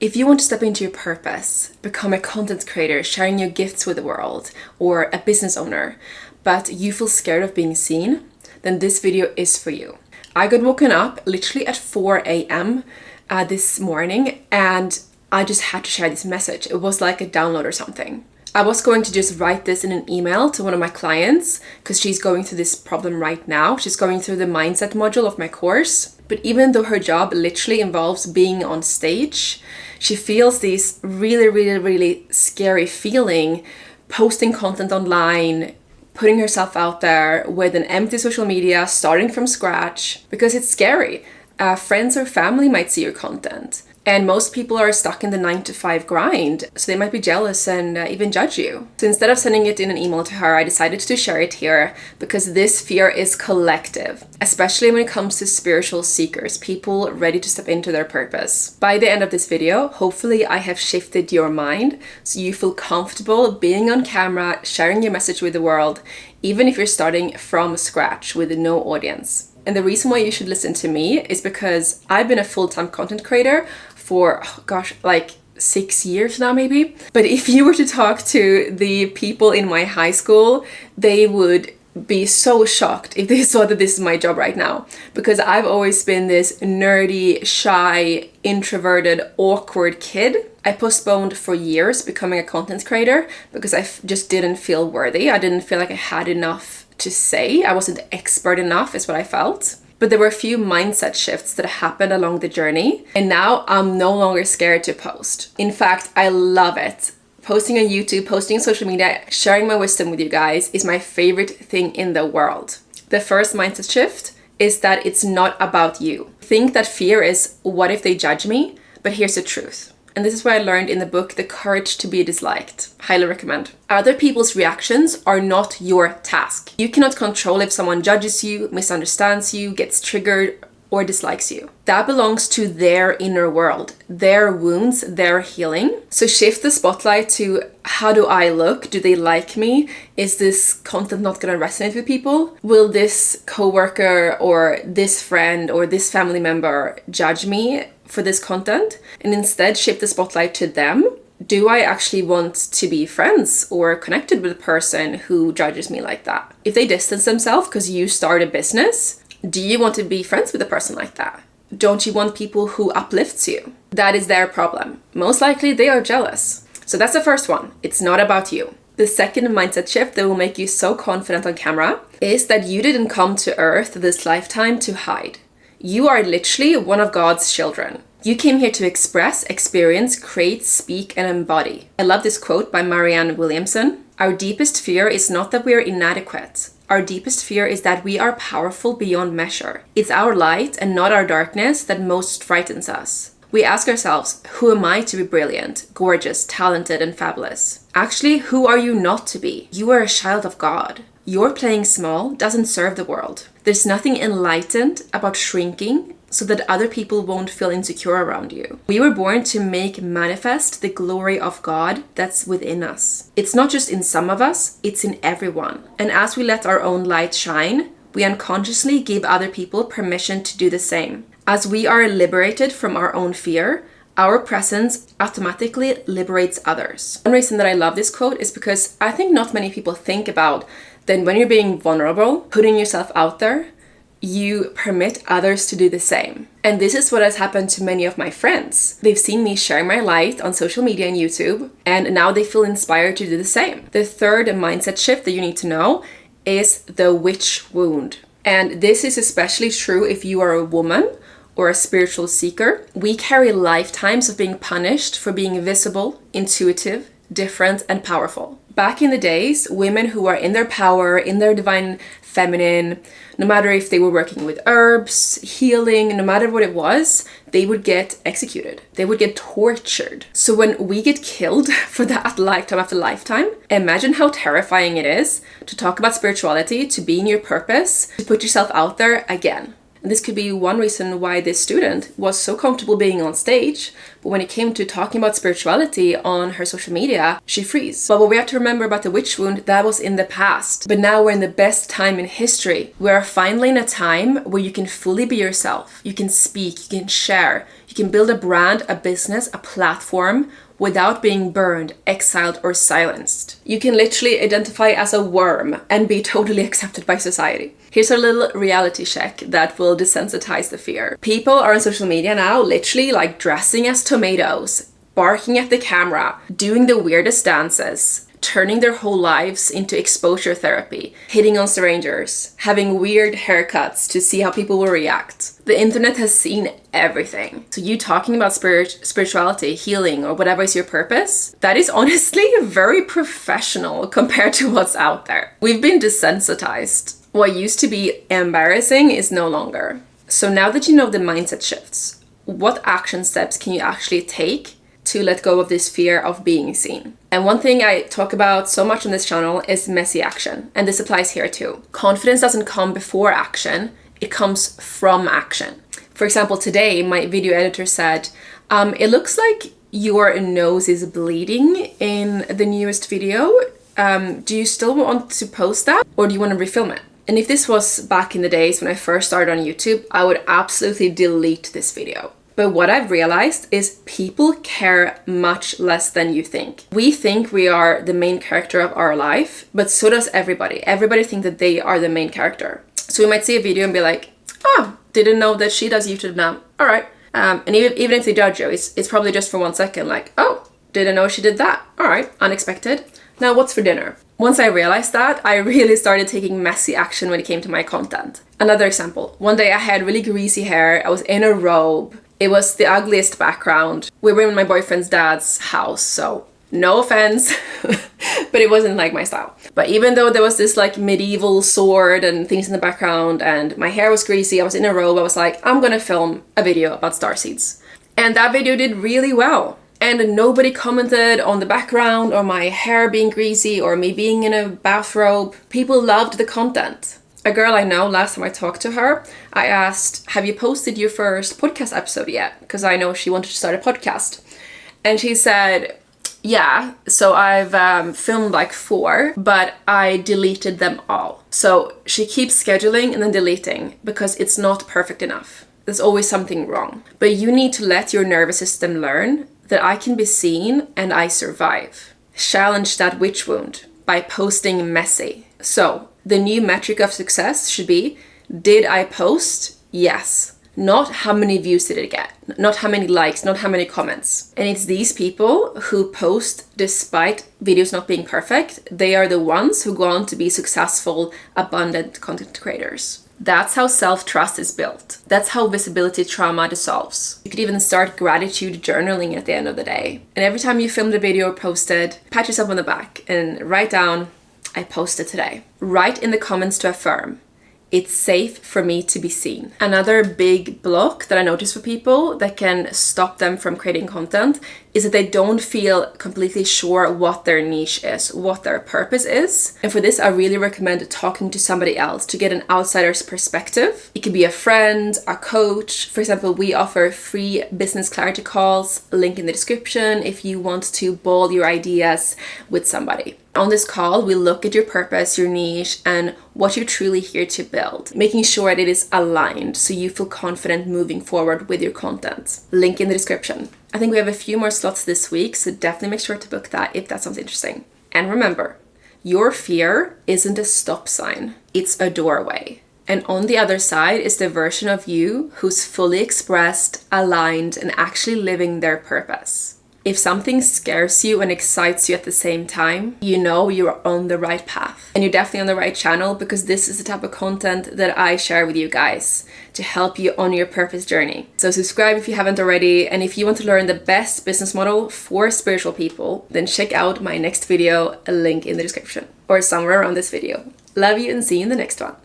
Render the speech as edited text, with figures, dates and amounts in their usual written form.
If you want to step into your purpose, become a content creator, sharing your gifts with the world, or a business owner, but you feel scared of being seen, then this video is for you. I got woken up literally at 4 a.m. This morning, and I just had to share this message. It was like a download or something. I was going to just write this in an email to one of my clients because she's going through this problem right now. She's going through the mindset module of my course. But even though her job literally involves being on stage, she feels this really scary feeling posting content online, putting herself out there with an empty social media, starting from scratch, because it's scary. Friends or family might see your content. And most people are stuck in the 9-to-5 grind, so they might be jealous and even judge you. So instead of sending it in an email to her, I decided to share it here because this fear is collective, especially when it comes to spiritual seekers, people ready to step into their purpose. By the end of this video, hopefully I have shifted your mind so you feel comfortable being on camera, sharing your message with the world, even if you're starting from scratch with no audience. And the reason why you should listen to me is because I've been a full-time content creator for, like 6 years now maybe. But if you were to talk to the people in my high school, they would be so shocked if they saw that this is my job right now. Because I've always been this nerdy, shy, introverted, awkward kid. I postponed for years becoming a content creator because I just didn't feel worthy. I didn't feel like I had enough to say. I wasn't expert enough is what I felt. But there were a few mindset shifts that happened along the journey. And now I'm no longer scared to post. In fact, I love it. Posting on YouTube, posting on social media, sharing my wisdom with you guys is my favorite thing in the world. The first mindset shift is that it's not about you. Think that fear is, what if they judge me? But here's the truth. And this is what I learned in the book, The Courage to Be Disliked. Highly recommend. Other people's reactions are not your task. You cannot control if someone judges you, misunderstands you, gets triggered, or dislikes you. That belongs to their inner world, their wounds, their healing. So shift the spotlight to, how do I look? Do they like me? Is this content not gonna resonate with people? Will this coworker or this friend or this family member judge me for this content? And instead shift the spotlight to them. Do I actually want to be friends or connected with a person who judges me like that? If they distance themselves because you start a business, do you want to be friends with a person like that? Don't you want people who uplifts you? That is their problem. Most likely they are jealous. So that's the first one. It's not about you. The second mindset shift that will make you so confident on camera is that you didn't come to Earth this lifetime to hide. You are literally one of God's children. You came here to express, experience, create, speak, and embody. I love this quote by Marianne Williamson. Our deepest fear is not that we are inadequate. Our deepest fear is that we are powerful beyond measure. It's our light and not our darkness that most frightens us. We ask ourselves, who am I to be brilliant, gorgeous, talented, and fabulous? Actually, who are you not to be? You are a child of God. Your playing small doesn't serve the world. There's nothing enlightened about shrinking so that other people won't feel insecure around you. We were born to make manifest the glory of God that's within us. It's not just in some of us, it's in everyone. And as we let our own light shine, we unconsciously give other people permission to do the same. As we are liberated from our own fear, our presence automatically liberates others. One reason that I love this quote is because I think not many people think about that when you're being vulnerable, putting yourself out there, you permit others to do the same. And this is what has happened to many of my friends. They've seen me share my light on social media and YouTube, and now they feel inspired to do the same. The third mindset shift that you need to know is the witch wound. And this is especially true if you are a woman or a spiritual seeker. We carry lifetimes of being punished for being visible, intuitive, different, and powerful. Back in the days, women who are in their power, in their divine feminine, no matter if they were working with herbs, healing, no matter what it was, they would get executed. They would get tortured. So when we get killed for that lifetime after lifetime, imagine how terrifying it is to talk about spirituality, to be in your purpose, to put yourself out there again. And this could be one reason why this student was so comfortable being on stage, but when it came to talking about spirituality on her social media, she freeze. But what we have to remember about the witch wound, that was in the past. But now we're in the best time in history. We are finally in a time where you can fully be yourself. You can speak, you can share, You can build a brand, a business, a platform without being burned, exiled, or silenced. You can literally identify as a worm and be totally accepted by society. Here's a little reality check that will desensitize the fear. People are on social media now literally like dressing as tomatoes, barking at the camera, doing the weirdest dances, turning their whole lives into exposure therapy, hitting on strangers, having weird haircuts to see how people will react. The internet has seen everything. So you talking about spirituality, healing, or whatever is your purpose, that is honestly very professional compared to what's out there. We've been desensitized. What used to be embarrassing is no longer. So now that you know the mindset shifts, what action steps can you actually take to let go of this fear of being seen? And one thing I talk about so much on this channel is messy action. And this applies here too. Confidence doesn't come before action, it comes from action. For example, today my video editor said, it looks like your nose is bleeding in the newest video. Do you still want to post that, or do you want to refilm it? And if this was back in the days when I first started on YouTube, I would absolutely delete this video. But what I've realized is people care much less than you think. We think we are the main character of our life, but so does everybody. Everybody thinks that they are the main character. So we might see a video and be like, oh, didn't know that she does YouTube now. All right. And even if they judge you, it's probably just for 1 second, like, oh, didn't know she did that. All right, unexpected. Now what's for dinner? Once I realized that, I really started taking messy action when it came to my content. Another example, one day I had really greasy hair. I was in a robe. It was the ugliest background. We were in my boyfriend's dad's house, so no offense, but it wasn't like my style. But even though there was this like medieval sword and things in the background and my hair was greasy, I was in a robe, I was like, I'm gonna film a video about starseeds. And that video did really well. And nobody commented on the background or my hair being greasy or me being in a bathrobe. People loved the content. A girl I know, last time I talked to her, I asked, have you posted your first podcast episode yet? Because I know she wanted to start a podcast. And she said, yeah, so I've filmed like 4, but I deleted them all. So she keeps scheduling and then deleting because it's not perfect enough. There's always something wrong. But you need to let your nervous system learn that I can be seen and I survive. Challenge that witch wound by posting messy. So the new metric of success should be, did I post? Yes. Not how many views did it get, not how many likes, not how many comments. And it's these people who post despite videos not being perfect. They are the ones who go on to be successful, abundant content creators. That's how self-trust is built. That's how visibility trauma dissolves. You could even start gratitude journaling at the end of the day. And every time you filmed a video or posted, pat yourself on the back and write down, I posted today. Write in the comments to affirm, it's safe for me to be seen. Another big block that I notice for people that can stop them from creating content is that they don't feel completely sure what their niche is, what their purpose is. And for this, I really recommend talking to somebody else to get an outsider's perspective. It could be a friend, a coach. For example, we offer free business clarity calls, link in the description if you want to boil your ideas with somebody. On this call, we look at your purpose, your niche, and what you're truly here to build, making sure that it is aligned so you feel confident moving forward with your content. Link in the description. I think we have a few more slots this week, so definitely make sure to book that if that sounds interesting. And remember, your fear isn't a stop sign, it's a doorway. And on the other side is the version of you who's fully expressed, aligned, and actually living their purpose. If something scares you and excites you at the same time, you know you're on the right path. And you're definitely on the right channel because this is the type of content that I share with you guys to help you on your purpose journey. So subscribe if you haven't already. And if you want to learn the best business model for spiritual people, then check out my next video, a link in the description or somewhere around this video. Love you and see you in the next one.